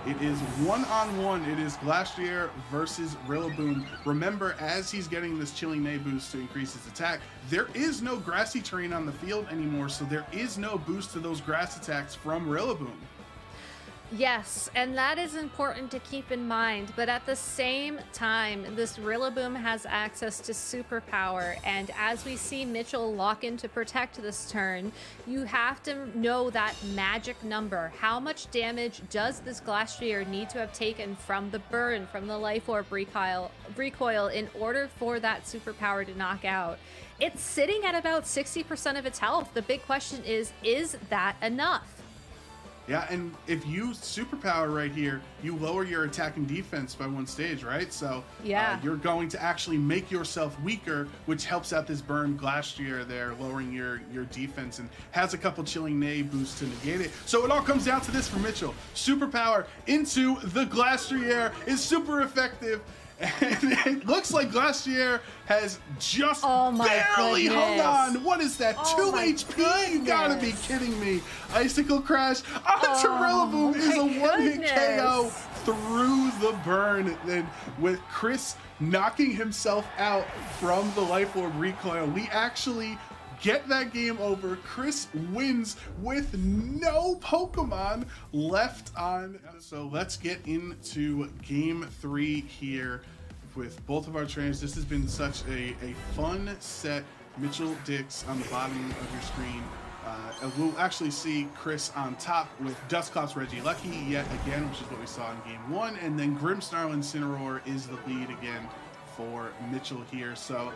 one-on-one. It is Glastrier versus Rillaboom. Remember, as he's getting this Chilling Neigh boost to increase his attack, there is no grassy terrain on the field anymore, so there is no boost to those grass attacks from Rillaboom. Yes, and that is important to keep in mind, but at the same time, this Rillaboom has access to superpower, and as we see Mitchell lock in to protect this turn, you have to know that magic number. How much damage does this Glastrier need to have taken from the burn, from the Life Orb recoil in order for that superpower to knock out? It's sitting at about 60% of its health. The big question is that enough? Yeah, and if you superpower right here, you lower your attack and defense by one stage, right? So yeah, you're going to actually make yourself weaker, which helps out this burn Glastrier there, lowering your defense, and has a couple Chilling Neigh boosts to negate it. So it all comes down to this for Mitchell. Superpower into the Glastrier is super effective. And it looks like Glastrier has just barely hung on. What is that? 2 HP? You gotta be kidding me. Icicle Crash onto Rillaboom is a one-hit KO through the burn. And with Chris knocking himself out from the Life Orb recoil, we actually get that game over. Chris wins with no Pokemon left on. So let's get into game 3 here with both of our trainers. This has been such a fun set. Mitchell Dix on the bottom of your screen. We'll actually see Chris on top with Dusclops Regieleki yet again, which is what we saw in game 1. And then Grimmsnarl Incineroar is the lead again for Mitchell here. So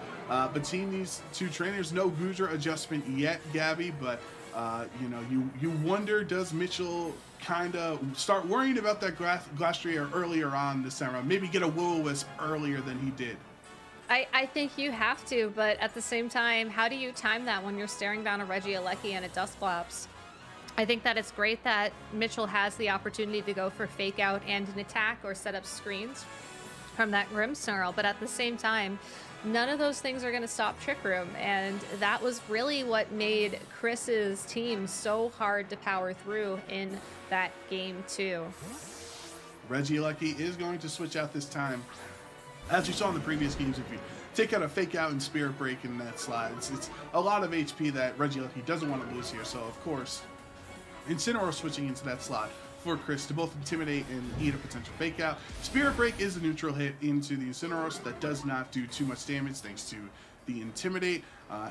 between these two trainers, no Goodra adjustment yet, Gabby, but you know, you wonder, does Mitchell kind of start worrying about that Glastrier earlier on this time around? Maybe get a Will-O-Wisp earlier than he did. I think you have to, but at the same time, how do you time that when you're staring down a Regieleki and a Dusclops? I think that it's great that Mitchell has the opportunity to go for Fake Out and an attack or set up screens from that Grimmsnarl, but at the same time, none of those things are going to stop Trick Room, and that was really what made Chris's team so hard to power through in that game 2. Regieleki is going to switch out this time. As you saw in the previous games, if you take out a Fake Out and Spirit Break in that slide, it's a lot of HP that Regieleki doesn't want to lose here, so of course, Incineroar switching into that slot for Chris to both intimidate and eat a potential Fake Out. Spirit Break is a neutral hit into the Incineroar, so that does not do too much damage thanks to the Intimidate.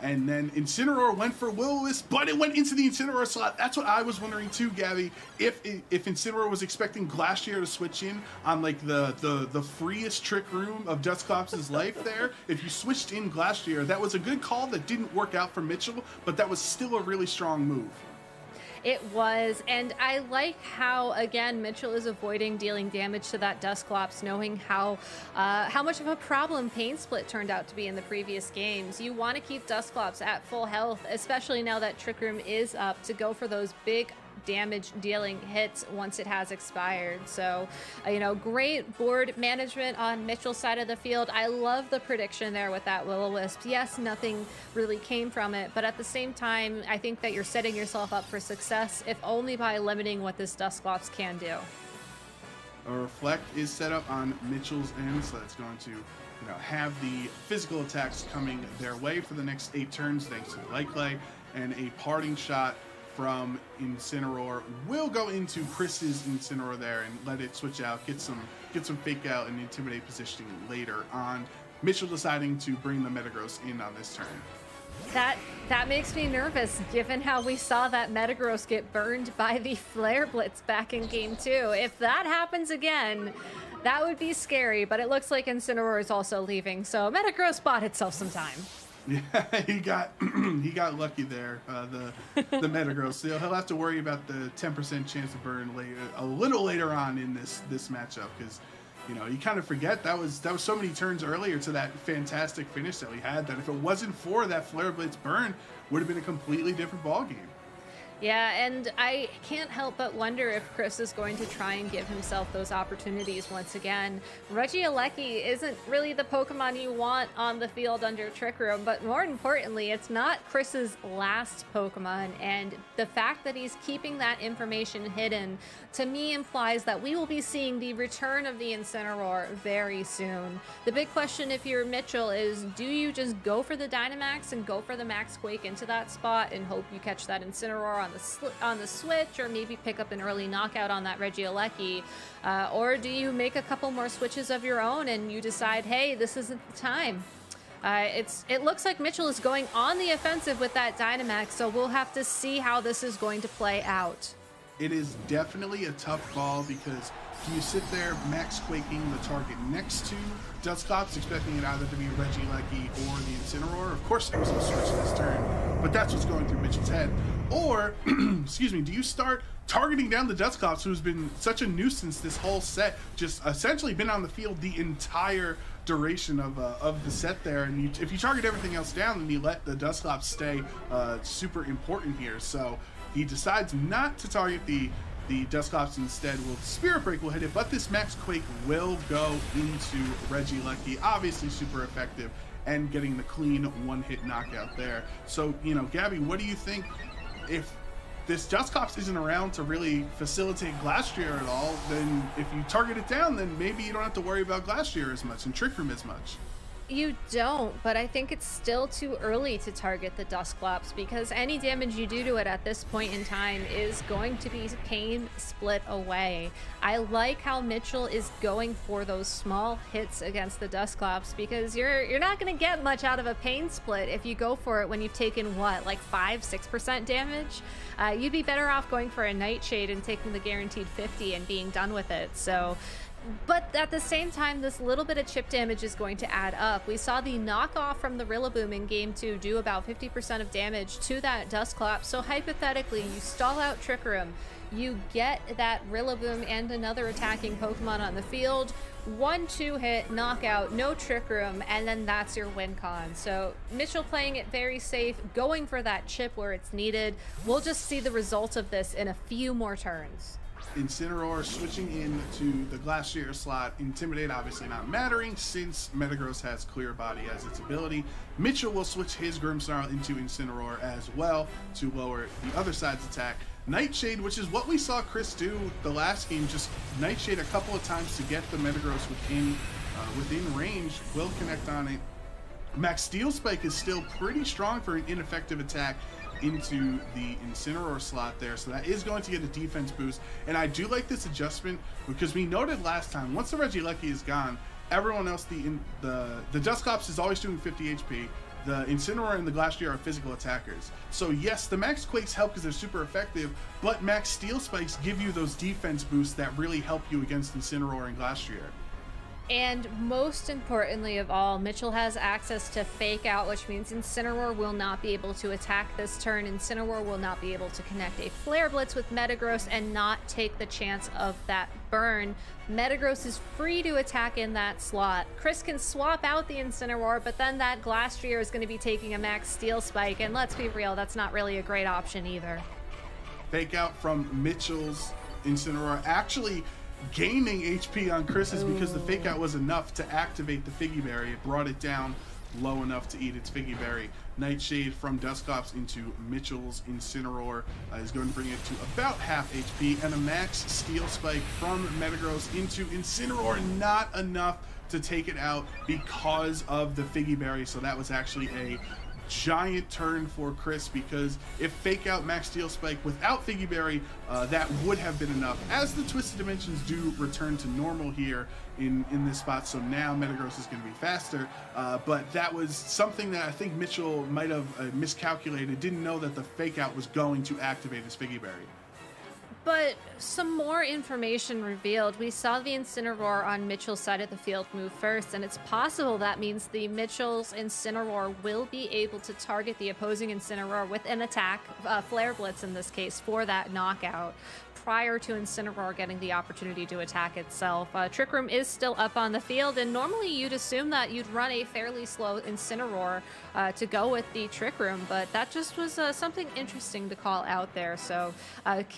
And then Incineroar went for Will-O-Wisp, but it went into the Incineroar slot. That's what I was wondering too, Gabby. If Incineroar was expecting Glastrier to switch in on like the freest Trick Room of Dusclops' life there, if you switched in Glastrier, that was a good call that didn't work out for Mitchell, but that was still a really strong move. It was, and I like how, again, Mitchell is avoiding dealing damage to that Dusclops, knowing how much of a problem Pain Split turned out to be in the previous games. You want to keep Dusclops at full health, especially now that Trick Room is up, to go for those big damage dealing hits once it has expired. So you know, great board management on Mitchell's side of the field. I love the prediction there with that Will-O-Wisp. Yes, nothing really came from it, but at the same time, I think that you're setting yourself up for success, if only by limiting what this Dusclops can do. A Reflect is set up on Mitchell's end, so that's going to, you know, have the physical attacks coming their way for the next 8 turns thanks to the Light Clay, and a Parting Shot from Incineroar will go into Chris's Incineroar there and let it switch out, get some fake out and intimidate positioning later on. Mitchell deciding to bring the Metagross in on this turn. That makes me nervous, given how we saw that Metagross get burned by the Flare Blitz back in Game 2. If that happens again, that would be scary, but it looks like Incineroar is also leaving, so Metagross bought itself some time. Yeah, he got lucky there, the Metagross. So he'll have to worry about the 10% chance of burn later, a little later on in this matchup, because you know, you kind of forget that was so many turns earlier to that fantastic finish that we had, that if it wasn't for that Flare Blitz burn, would have been a completely different ballgame. Yeah, and I can't help but wonder if Chris is going to try and give himself those opportunities once again. Regieleki isn't really the Pokemon you want on the field under Trick Room, but more importantly, it's not Chris's last Pokemon, and the fact that he's keeping that information hidden, to me, implies that we will be seeing the return of the Incineroar very soon. The big question if you're Mitchell is, do you just go for the Dynamax and go for the Max Quake into that spot and hope you catch that Incineroar on the switch, or maybe pick up an early knockout on that Regieleki, or do you make a couple more switches of your own and you decide, hey, this isn't the time? It looks like Mitchell is going on the offensive with that Dynamax, so we'll have to see how this is going to play out. It is definitely a tough ball, because you sit there Max Quaking the target next to Dusclops, expecting it either to be Regieleki or the Incineroar. Of course there was no switch this turn, but that's what's going through Mitchell's head. Or, excuse me, do you start targeting down the Dusclops, who's been such a nuisance this whole set, just essentially been on the field the entire duration of the set there, and if you target everything else down, then you let the Dusclops stay super important here. So he decides not to target the Dusclops instead. Spirit Break will hit it, but this Max Quake will go into Regieleki. Obviously super effective, and getting the clean one-hit knockout there. So, you know, Gabby, what do you think, if this Dusclops isn't around to really facilitate Glastrier at all, then if you target it down, then maybe you don't have to worry about Glastrier as much and Trick Room as much? You don't, but I think it's still too early to target the Dusclops, because any damage you do to it at this point in time is going to be pain split away. I like how Mitchell is going for those small hits against the Dusclops, because you're not going to get much out of a pain split if you go for it when you've taken, what, like 5-6% damage? You'd be better off going for a Nightshade and taking the guaranteed 50 and being done with it. So, but at the same time, this little bit of chip damage is going to add up. We saw the knockoff from the Rillaboom in Game 2 do about 50% of damage to that Dusclops. So hypothetically, you stall out Trick Room, you get that Rillaboom and another attacking Pokemon on the field, 1-2 hit, knockout, no Trick Room, and then that's your win con. So Mitchell playing it very safe, going for that chip where it's needed. We'll just see the results of this in a few more turns. Incineroar switching into the Glastrier slot. Intimidate obviously not mattering, since Metagross has Clear Body as its ability. Mitchell will switch his Grimmsnarl into Incineroar as well to lower the other side's attack. Nightshade, which is what we saw Chris do the last game, just Nightshade a couple of times to get the Metagross within range, will connect on it. Max Steel Spike is still pretty strong for an ineffective attack into the Incineroar slot there, so that is going to get a defense boost. And I do like this adjustment, because we noted last time, once the Regieleki is gone, everyone else, the Dusclops is always doing 50 HP. The Incineroar and the Glastrier are physical attackers. So yes, the Max Quakes help because they're super effective, but Max Steel Spikes give you those defense boosts that really help you against Incineroar and Glastrier. And most importantly of all, Mitchell has access to Fake Out, which means Incineroar will not be able to attack this turn. Incineroar will not be able to connect a Flare Blitz with Metagross and not take the chance of that burn. Metagross is free to attack in that slot. Chris can swap out the Incineroar, but then that Glastrier is going to be taking a Max Steel Spike, and let's be real, that's not really a great option either. Fake Out from Mitchell's Incineroar actually gaining HP on Chris's, because the Fake Out was enough to activate the Figgy Berry. It brought it down low enough to eat its Figgy Berry. Nightshade from Dusclops into Mitchell's Incineroar is going to bring it to about half HP, and a Max Steel Spike from Metagross into Incineroar, not enough to take it out because of the Figgy Berry. So that was actually a giant turn for Chris, because if Fake Out Max Steel Spike without Figgy Berry, that would have been enough, as the Twisted Dimensions do return to normal here in this spot. So now Metagross is going to be faster, but that was something that I think Mitchell might have miscalculated, didn't know that the Fake Out was going to activate his Figgy Berry. But some more information revealed. We saw the Incineroar on Mitchell's side of the field move first, and it's possible that means the Mitchell's Incineroar will be able to target the opposing Incineroar with an attack, Flare Blitz in this case, for that knockout, prior to Incineroar getting the opportunity to attack itself. Trick Room is still up on the field, and normally you'd assume that you'd run a fairly slow Incineroar to go with the Trick Room, but that just was something interesting to call out there. So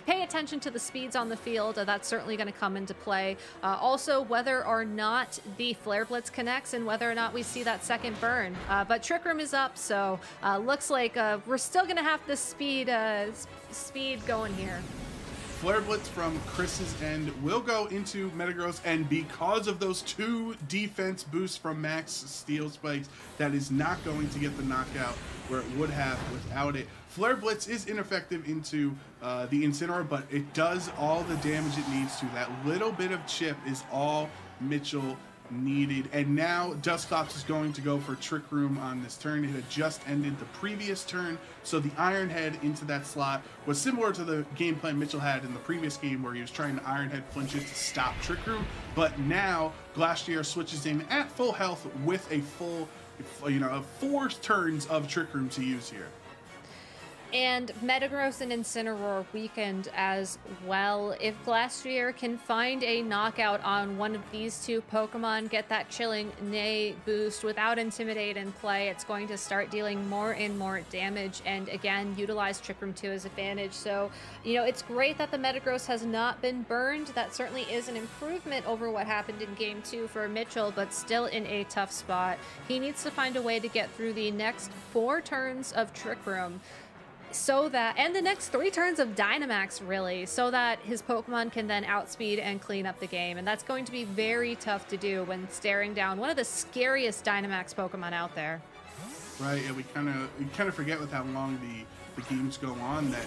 pay attention to the speeds on the field. That's certainly going to come into play. Also, whether or not the Flare Blitz connects and whether or not we see that second burn. But Trick Room is up, so looks like we're still going to have the speed going here. Flare Blitz from Chris's end will go into Metagross, and because of those 2 defense boosts from Max Steel Spikes, that is not going to get the knockout where it would have without it. Flare Blitz is ineffective into the Incineroar, but it does all the damage it needs to. That little bit of chip is all Mitchell needed. And now Dusclops is going to go for Trick Room on this turn. It had just ended the previous turn, so the Iron Head into that slot was similar to the game plan Mitchell had in the previous game, where he was trying to Iron Head flinch it to stop Trick Room. But now Glastrier switches in at full health with a full, 4 turns of Trick Room to use here. And Metagross and Incineroar weakened as well. If Glastrier can find a knockout on one of these 2 Pokemon, get that Chilling Neigh boost without Intimidate in play, it's going to start dealing more and more damage, and again, utilize Trick Room to his advantage. So, it's great that the Metagross has not been burned. That certainly is an improvement over what happened in Game 2 for Mitchell, but still in a tough spot. He needs to find a way to get through the next 4 turns of Trick Room, and the next 3 turns of Dynamax, really, so that his Pokemon can then outspeed and clean up the game. And that's going to be very tough to do when staring down one of the scariest Dynamax Pokemon out there. Right, and we kind of forget with how long the games go on that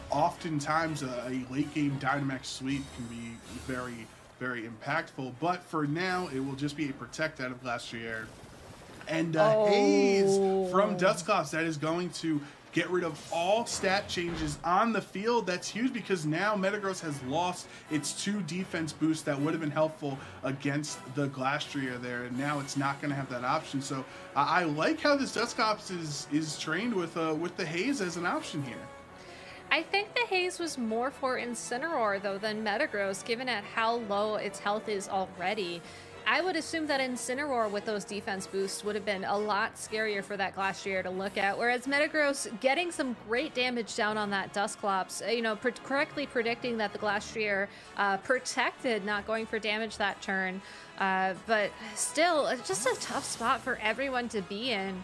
oftentimes a late game Dynamax sweep can be very, very impactful. But for now, it will just be a Protect out of Glastrier. And Haze from Dusclops, that is going to get rid of all stat changes on the field. That's huge, because now Metagross has lost its 2 defense boosts that would have been helpful against the Glastrier there, and now it's not going to have that option. So I like how this Dusclops is trained with the Haze as an option here. I think the Haze was more for Incineroar, though, than Metagross, given at how low its health is already. I would assume that Incineroar with those defense boosts would have been a lot scarier for that Glastrier to look at, whereas Metagross getting some great damage down on that Dusclops, correctly predicting that the Glastrier protected, not going for damage that turn. But still, just a tough spot for everyone to be in.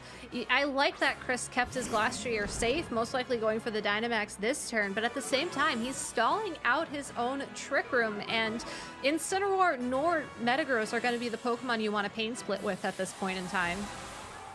I like that Chris kept his Glastrier safe, most likely going for the Dynamax this turn, but at the same time, he's stalling out his own Trick Room, and Incineroar nor Metagross are going to be the Pokemon you want to Pain Split with at this point in time.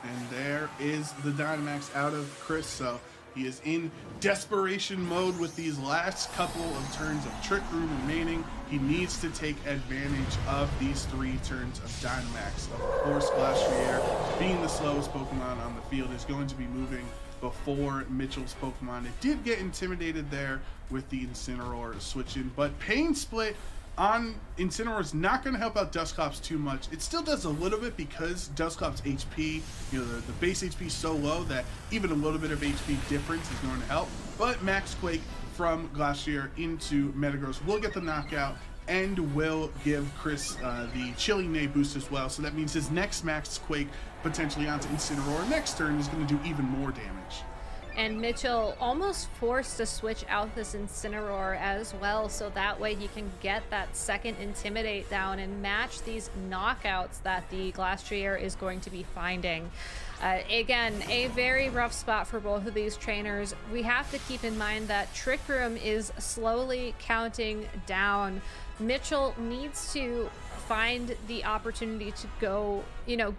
And there is the Dynamax out of Chris, so he is in desperation mode with these last couple of turns of Trick Room remaining. He needs to take advantage of these 3 turns of Dynamax. Of course, Glastrier, being the slowest Pokemon on the field, is going to be moving before Mitchell's Pokemon. It did get intimidated there with the Incineroar switch in, but Pain Split on Incineroar is not going to help out Dusclops too much. It still does a little bit, because Dusclops' HP, the base HP is so low that even a little bit of HP difference is going to help. But Max Quake from Glastrier into Metagross will get the knockout and will give Chris the Chilling Neigh boost as well. So that means his next Max Quake, potentially onto Incineroar next turn, is going to do even more damage. And Mitchell almost forced to switch out this Incineroar as well, so that way he can get that second Intimidate down and match these knockouts that the Glastrier is going to be finding. Again, a very rough spot for both of these trainers. We have to keep in mind that Trick Room is slowly counting down. Mitchell needs to find the opportunity to go,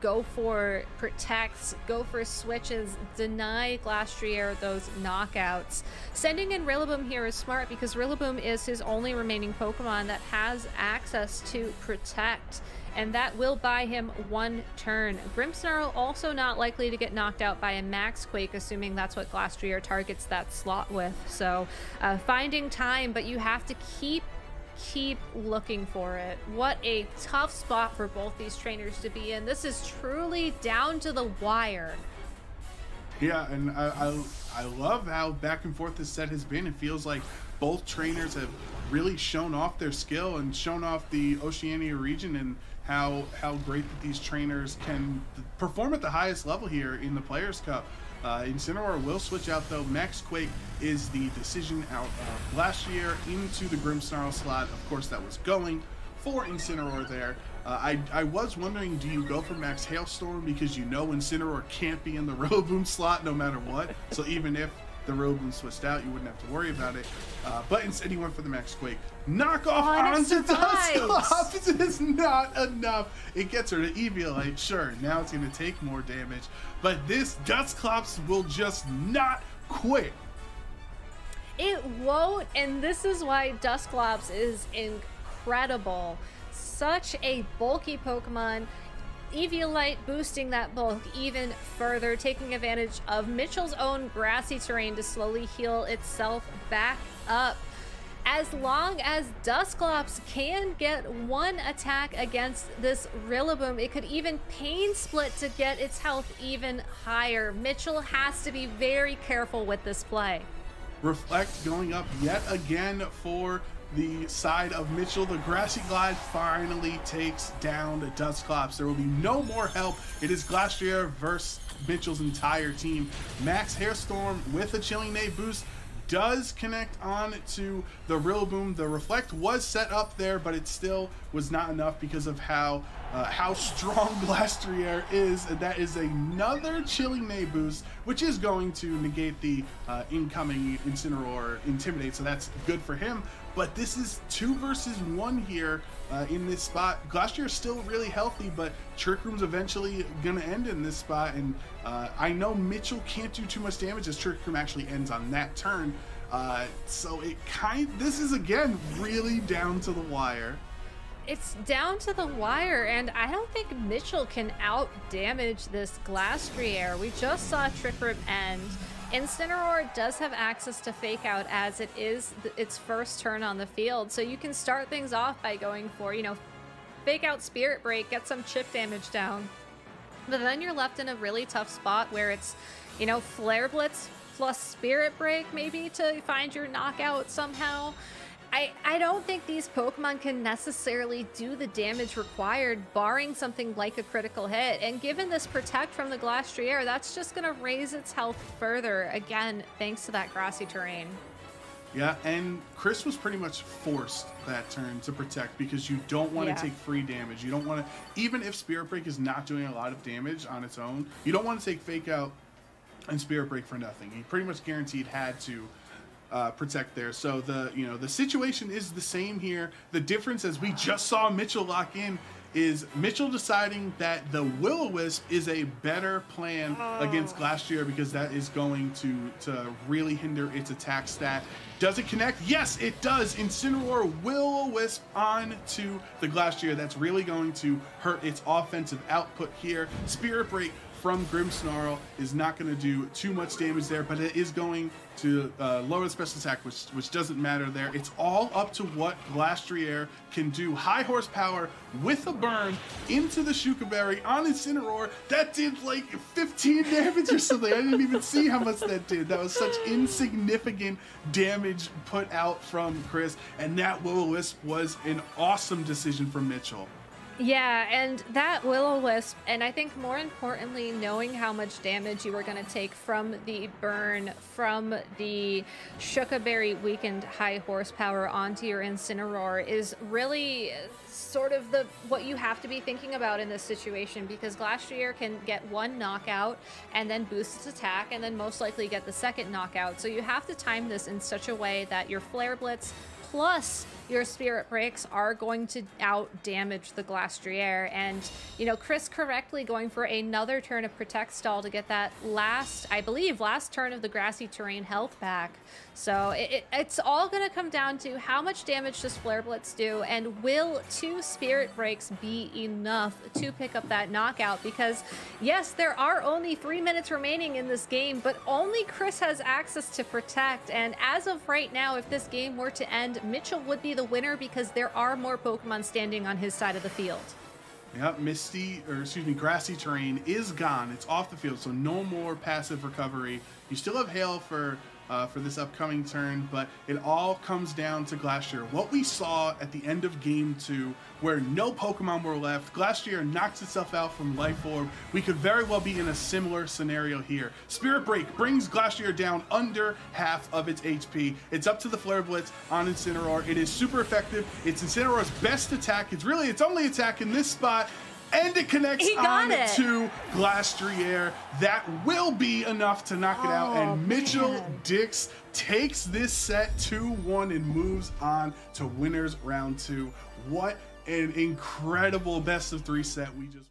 go for protects, go for switches, deny Glastrier those knockouts. Sending in Rillaboom here is smart because Rillaboom is his only remaining Pokemon that has access to protect, and that will buy him 1 turn. Grimmsnarl also not likely to get knocked out by a Max Quake, assuming that's what Glastrier targets that slot with. So finding time, but you have to keep looking for it. What a tough spot for both these trainers to be in. This is truly down to the wire. Yeah, and I love how back and forth this set has been. It feels like both trainers have really shown off their skill and shown off the Oceania region, and how great that these trainers can perform at the highest level here in the Players' Cup. Incineroar will switch out though. Max Quake is the decision out of Glastrier into the Grimmsnarl slot. Of course, that was going for Incineroar there. I was wondering, do you go for Max Hailstorm because you know Incineroar can't be in the Rillaboom slot no matter what? So even if the Rillaboom switched out, you wouldn't have to worry about it. But instead he went for the Max Quake. Knock off onto Dusclops! It is not enough. It gets her to Eviolite, sure. Now it's going to take more damage. But this Dusclops will just not quit. It won't, and this is why Dusclops is incredible. Such a bulky Pokemon. Eviolite boosting that bulk even further, taking advantage of Mitchell's own grassy terrain to slowly heal itself back up. As long as Dusclops can get 1 attack against this Rillaboom, it could even Pain Split to get its health even higher. Mitchell has to be very careful with this play. Reflect going up yet again for the side of Mitchell. The Grassy Glide finally takes down the Dusclops. There will be no more help. It is Glastrier versus Mitchell's entire team. Max Hairstorm with a Chilling Neigh boost does connect on to the Rillaboom. The Reflect was set up there, but it still was not enough because of how strong Glastrier is. And that is another Chilling Neigh boost, which is going to negate the incoming Incineroar Intimidate, so that's good for him. But this is 2 versus 1 here in this spot. Glastrier is still really healthy, but Trick Room's eventually going to end in this spot. And I know Mitchell can't do too much damage as Trick Room actually ends on that turn. So this is again really down to the wire. It's down to the wire, and I don't think Mitchell can out damage this Glastrier. We just saw Trick Room end. Incineroar does have access to Fake Out as it is its first turn on the field, so you can start things off by going for, Fake Out Spirit Break, get some chip damage down. But then you're left in a really tough spot where it's, Flare Blitz plus Spirit Break maybe to find your knockout somehow. I don't think these Pokemon can necessarily do the damage required, barring something like a critical hit. And given this Protect from the Glastrier, that's just going to raise its health further, again, thanks to that grassy terrain. Yeah, and Chris was pretty much forced that turn to Protect because you don't want to take free damage. You don't want to, even if Spirit Break is not doing a lot of damage on its own, you don't want to take Fake Out and Spirit Break for nothing. He pretty much guaranteed had to Protect there. So the situation is the same here. The difference, as we just saw Mitchell lock in, is Mitchell deciding that the Will-O-Wisp is a better plan against Glastrier because that is going to really hinder its attack stat. Does it connect? Yes, it does. Incineroar Will-O-Wisp onto the Glastrier. That's really going to hurt its offensive output here. Spirit Break from Grimmsnarl is not going to do too much damage there, but it is going to lower the special attack, which doesn't matter there. It's all up to what Glastrier can do. High horsepower with a burn into the Shuka Berry on Incineroar. That did like 15 damage or something. I didn't even see how much that did. That was such insignificant damage put out from Chris, and that Will-O-Wisp was an awesome decision from Mitchell. Yeah, and that Will-O-Wisp, and I think more importantly, knowing how much damage you were going to take from the burn from the Shuka Berry weakened high horsepower onto your Incineroar is really sort of what you have to be thinking about in this situation, because Glastrier can get 1 knockout and then boost its attack and then most likely get the second knockout. So you have to time this in such a way that your Flare Blitz plus your Spirit Breaks are going to out damage the Glastrier. And, you know, Chris correctly going for another turn of Protect stall to get that last, I believe, last turn of the Grassy Terrain health back. So it's all going to come down to how much damage does Flare Blitz do, and will 2 Spirit Breaks be enough to pick up that knockout? Because, yes, there are only 3 minutes remaining in this game, but only Chris has access to Protect. And as of right now, if this game were to end, Mitchell would be the winner because there are more Pokemon standing on his side of the field. Yep, Grassy Terrain is gone. It's off the field, so no more passive recovery. You still have Hail for this upcoming turn, but it all comes down to Glastrier. What we saw at the end of Game 2, where no Pokemon were left, Glastrier knocks itself out from Life Orb. We could very well be in a similar scenario here. Spirit Break brings Glastrier down under half of its HP. It's up to the Flare Blitz on Incineroar. It is super effective. It's Incineroar's best attack. It's really its only attack in this spot. And it connects on to Glastrier. That will be enough to knock it out. And Mitchell Dix takes this set 2-1 and moves on to winners round 2. What an incredible best of 3 set we just